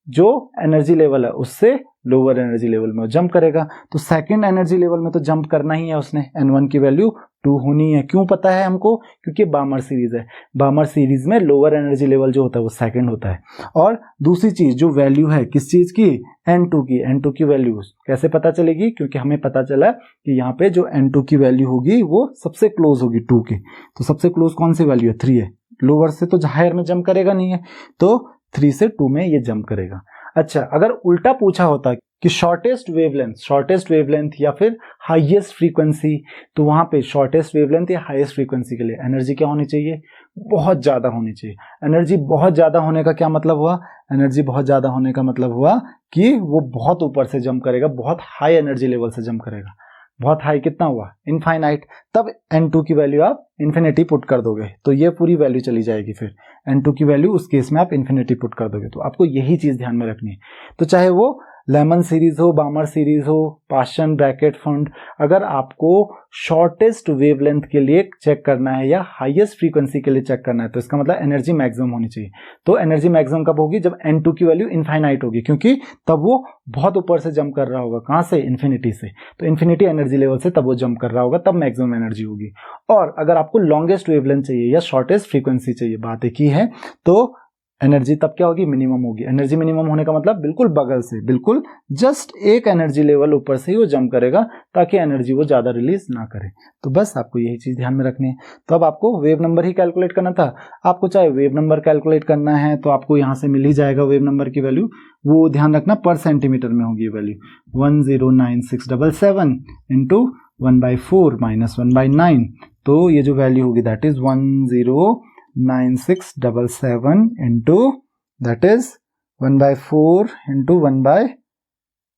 जो एनर्जी लेवल है उससे लोअर एनर्जी लेवल में जंप करेगा। तो सेकंड एनर्जी लेवल में तो जंप करना ही है उसने, n1 की वैल्यू 2 होनी है। क्यों पता है हमको, क्योंकि बामर सीरीज है। बामर सीरीज में लोअर एनर्जी लेवल जो होता है वो सेकंड होता है। और दूसरी चीज जो वैल्यू है किस चीज की, n2 की, n2 की वैल्यू कैसे पता चलेगी, क्योंकि हमें पता चला कि यहाँ पे जो n2 की वैल्यू होगी वो सबसे क्लोज होगी 2 के। तो सबसे क्लोज कौन सी वैल्यू है, 3 है। लोअर से तो हायर में जंप करेगा नहीं है, तो 3 से 2 में ये जंप करेगा। अच्छा, अगर उल्टा पूछा होता कि शॉर्टेस्ट वेवलेंथ या फिर हाईएस्ट फ्रीक्वेंसी, तो वहां पे शॉर्टेस्ट वेवलेंथ या हाईएस्ट फ्रीक्वेंसी के लिए एनर्जी क्या होनी चाहिए, बहुत ज्यादा होनी चाहिए। एनर्जी बहुत ज्यादा होने का क्या मतलब हुआ, एनर्जी बहुत ज्यादा होने का मतलब हुआ कि वो बहुत ऊपर से जंप करेगा, बहुत हाई एनर्जी लेवल से जंप करेगा। बहुत हाई कितना हुआ, इनफाइनाइट। तब n2 की वैल्यू आप इन्फिनिटी पुट कर दोगे तो ये पूरी वैल्यू चली जाएगी। फिर n2 की वैल्यू उस केस में आप इन्फिनिटी पुट कर दोगे। तो आपको यही चीज ध्यान में रखनी है। तो चाहे वो लेमन सीरीज हो, बामर सीरीज हो, पाशन, ब्रैकेट, फंड, अगर आपको शॉर्टेस्ट वेवलेंथ के लिए चेक करना है या हाईएस्ट फ्रीक्वेंसी के लिए चेक करना है तो इसका मतलब एनर्जी मैक्सिमम होनी चाहिए। तो एनर्जी मैक्सिमम कब होगी, जब n2 की वैल्यू इनफाइनाइट होगी, क्योंकि तब वो बहुत ऊपर से जंप कर रहा होगा। कहां से, इन्फिनिटी से। तो इन्फिनिटी एनर्जी लेवल से तब वो जंप कर रहा होगा, तब मैक्सिमम एनर्जी होगी। और अगर आपको लॉन्गेस्ट वेवलेंथ चाहिए या शॉर्टेस्ट फ्रीक्वेंसी चाहिए, बात एक ही है, तो एनर्जी तब क्या होगी, मिनिमम होगी। एनर्जी मिनिमम होने का मतलब बिल्कुल बगल से, बिल्कुल जस्ट एक एनर्जी लेवल ऊपर से ही वो जंप करेगा, ताकि एनर्जी वो ज्यादा रिलीज ना करे। तो बस आपको यही चीज ध्यान में रखनी है। तो अब आपको वेव नंबर ही कैलकुलेट करना था। आपको चाहे वेव नंबर कैलकुलेट करना है तो आपको यहाँ से मिल ही जाएगा वेव नंबर की वैल्यू। वो ध्यान रखना पर सेंटीमीटर में होगी वैल्यू, 109677 इंटू 1/4 माइनस 1/9। तो ये जो वैल्यू होगी that is 109677 into that is 1/4 into 1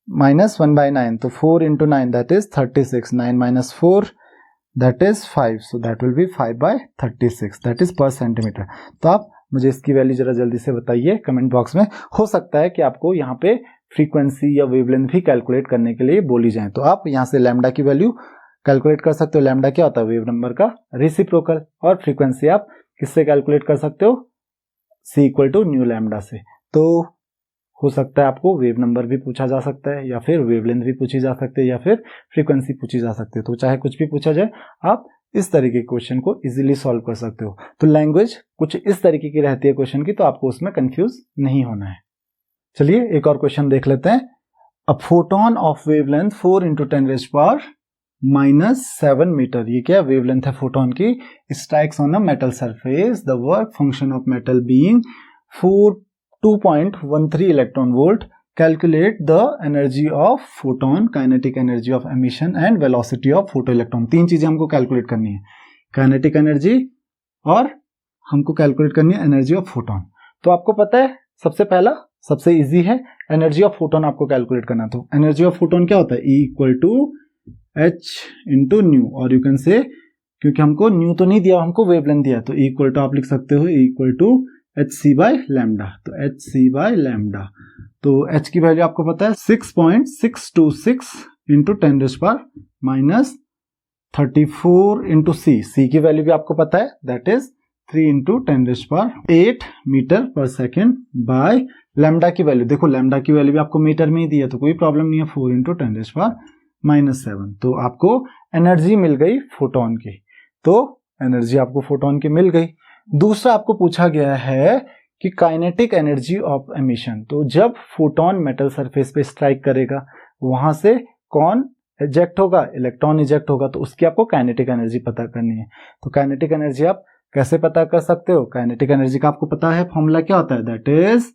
minus 1/9। तो 4 into 9 that is 36, 9 minus 4 that is 5, so that will B 5/36 that is पर सेंटीमीटर। तो आप मुझे इसकी वैल्यू जरा जल्दी से बताइए कमेंट बॉक्स में। हो सकता है कि आपको यहाँ पे फ्रीक्वेंसी या वेवलेंथ भी कैलकुलेट करने के लिए बोली जाए, तो आप यहाँ से लैम्डा की वैल्यू कैलकुलेट कर सकते हो। लैम्डा क्या होता है, वेव नंबर का रेसिप्रोकल, और फ्रीक्वेंसी आप किससे कैलकुलेट कर सकते हो, c equal to nu lambda से। तो हो सकता है आपको वेव नंबर भी पूछा जा सकता है, या फिर वेवलेंथ भी पूछी जा सकती है, या फिर फ्रीक्वेंसी पूछी जा सकती है। तो चाहे कुछ भी पूछा जाए, आप इस तरीके के क्वेश्चन को इजीली सॉल्व कर सकते हो। तो लैंग्वेज कुछ इस तरीके की रहती है क्वेश्चन की, तो आपको उसमें कंफ्यूज नहीं होना है। चलिए एक और क्वेश्चन देख लेते हैं। A photon of wavelength 4 × 10⁻⁻7 metre, ये क्या वेवलेंथ है फोटोन की, strikes on a metal surface, the work function of metal being 2.13 electron volt, calculate the energy of photon, kinetic energy of emission and velocity of photoelectron. तीन चीजें हमको calculate करनी है, kinetic energy और हमको calculate करनी है energy of photon. तो आपको पता है सबसे पहला सबसे इजी है एनर्जी ऑफ फोटोन आपको कैलकुलेट करना। तो एनर्जी ऑफ फोटोन क्या होता है, E equal to H into nu, और यू कैन से, क्योंकि हमको न्यू तो नहीं दिया, हमको वेवलेंथ दिया, तो E इक्वल टू आप लिख सकते हो E equal to HC by lambda. तो HC बाय लैम्डा, तो H की वैल्यू आपको पता है 6.626 इंटू 10⁻34 इंटू C की वैल्यू भी आपको पता है, that is 3 into 10⁸ metre per second by lambda की वैल्यू, देखो लैम्डा की वैल्यू भी आपको मीटर में ही दी है, तो कोई प्रॉब्लम नहीं है, 4 इंटू 10⁻⁷। तो आपको एनर्जी मिल गई फोटोन की, तो एनर्जी आपको फोटोन की मिल गई। दूसरा आपको पूछा गया है कि काइनेटिक एनर्जी ऑफ एमिशन, तो जब फोटोन मेटल सरफेस पे स्ट्राइक करेगा, वहां से कौन इजेक्ट होगा, इलेक्ट्रॉन इजेक्ट होगा, तो उसकी आपको काइनेटिक एनर्जी पता करनी है। तो काइनेटिक एनर्जी आप कैसे पता कर सकते हो, काइनेटिक एनर्जी का आपको पता है फॉर्मूला क्या होता है, that is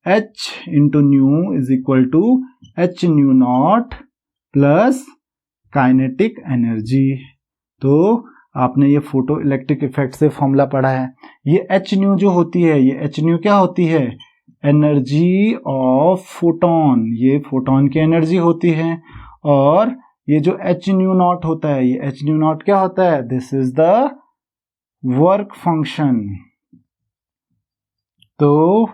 H into nu is equal to H nu naught plus kinetic energy. तो आपने ये फोटो इलेक्ट्रिक इफेक्ट से फॉर्मूला पढ़ा है। ये H न्यू जो होती है, ये H न्यू क्या होती है, एनर्जी ऑफ फोटोन, ये फोटोन की एनर्जी होती है। और ये जो H न्यू नॉट होता है, ये H न्यू नॉट क्या होता है, this is the work function. तो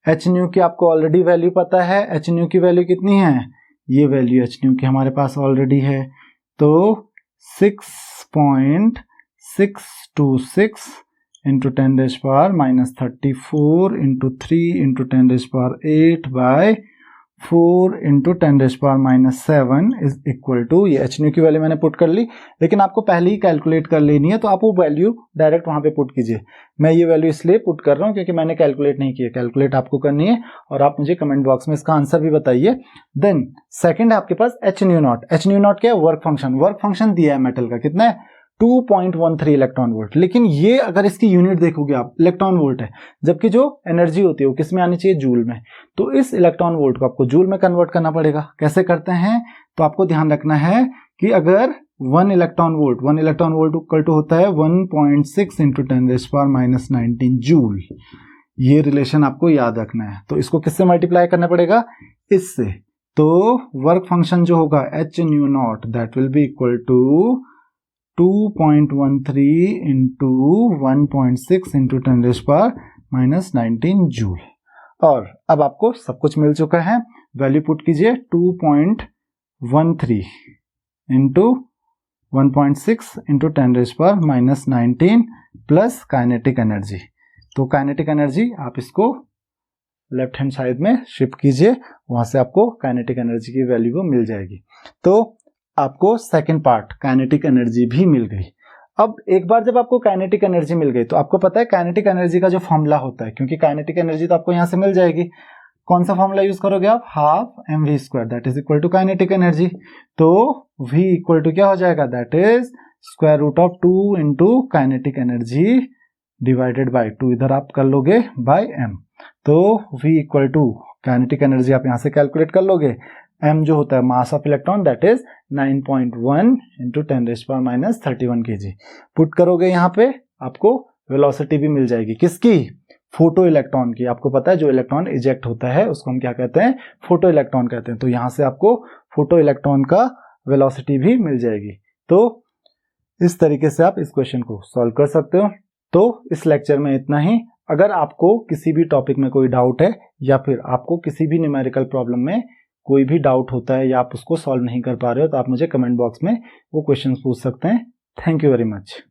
H न्यू की आपको ऑलरेडी वैल्यू पता है, H न्यू की वैल्यू कितनी है, ये वैल्यू H न्यू की हमारे पास ऑलरेडी है, तो 6.626 into 10⁻34 into 3 into 10⁸ by 4 into 10⁻⁷ is equal to, ये H न्यू की वैल्यू मैंने पुट कर ली, लेकिन आपको पहले ही कैलकुलेट कर लेनी है, तो आप वो वैल्यू डायरेक्ट वहां पे पुट कीजिए। मैं ये वैल्यू इसलिए पुट कर रहा हूं क्योंकि मैंने कैलकुलेट नहीं किया, कैलकुलेट आपको करनी है, और आप मुझे कमेंट बॉक्स में इसका आंसर भी बताइए। देन सेकंड है आपके पास H nu not. H nu not क्या है, वर्क फंक्शन। वर्क फंक्शन दिया है मेटल का, कितना है, 2.13 इलेक्ट्रॉन वोल्ट, लेकिन ये अगर इसकी यूनिट देखोगे आप, इलेक्ट्रॉन वोल्ट है, जबकि जो एनर्जी होती है वो किस में आनी चाहिए, जूल में। तो इस इलेक्ट्रॉन वोल्ट को आपको जूल में कन्वर्ट करना पड़ेगा। कैसे करते हैं, तो आपको ध्यान रखना है कि अगर 1 इलेक्ट्रॉन वोल्ट इक्वल टू होता है 1.6 इंटू 10⁻⁹ जूल, ये रिलेशन आपको याद रखना है। तो इसको किससे मल्टीप्लाई करना पड़ेगा, इससे। तो वर्क फंक्शन जो होगा H nu naught, that will be equal to 2.13 into 1.6 into 10⁻⁹ joule. और अब आपको सब कुछ मिल चुका है, वैल्यू पुट कीजिए, 2.13 into 1.6 into 10⁻⁹ plus kinetic energy. तो काइनेटिक एनर्जी आप इसको लेफ्ट हैंड साइड में शिफ्ट कीजिए, वहां से आपको काइनेटिक एनर्जी की वैल्यू को मिल जाएगी। तो आपको सेकंड पार्ट काइनेटिक एनर्जी भी मिल गई। अब एक बार जब आपको काइनेटिक एनर्जी मिल गई, तो आपको पता है काइनेटिक एनर्जी का जो फॉर्मूला होता है, क्योंकि काइनेटिक एनर्जी तो आपको यहां से मिल जाएगी, कौन सा फॉर्मूला यूज करोगे आप, half mv², that is equal to kinetic energy. तो v इक्वल टू क्या हो जाएगा, that is square root of 2 into kinetic energy divided by 2, इधर आप कर लोगे बाय m। तो v equal to kinetic energy आप यहां से कैलकुलेट कर लोगे, m जो होता है मास of electron, that is 9.1 into 10⁻31 kg। Put करोगे यहाँ पे, आपको वेलोसिटी भी मिल जाएगी, किसकी, फोटो इलेक्ट्रॉन की। आपको पता है जो इलेक्ट्रॉन इजेक्ट होता है उसको हम क्या कहते हैं, फोटो इलेक्ट्रॉन कहते हैं। तो यहां से आपको फोटो इलेक्ट्रॉन का वेलोसिटी भी मिल जाएगी। तो इस तरीके से आप इस क्वेश्चन को सॉल्व कर सकते हो। तो इस लेक्चर में इतना ही। अगर आपको किसी भी टॉपिक में कोई डाउट है, या फिर आपको किसी भी न्यूमेरिकल प्रॉब्लम में कोई भी डाउट होता है, या आप उसको सॉल्व नहीं कर पा रहे हो, तो आप मुझे कमेंट बॉक्स में वो क्वेश्चन पूछ सकते हैं। Thank you very much.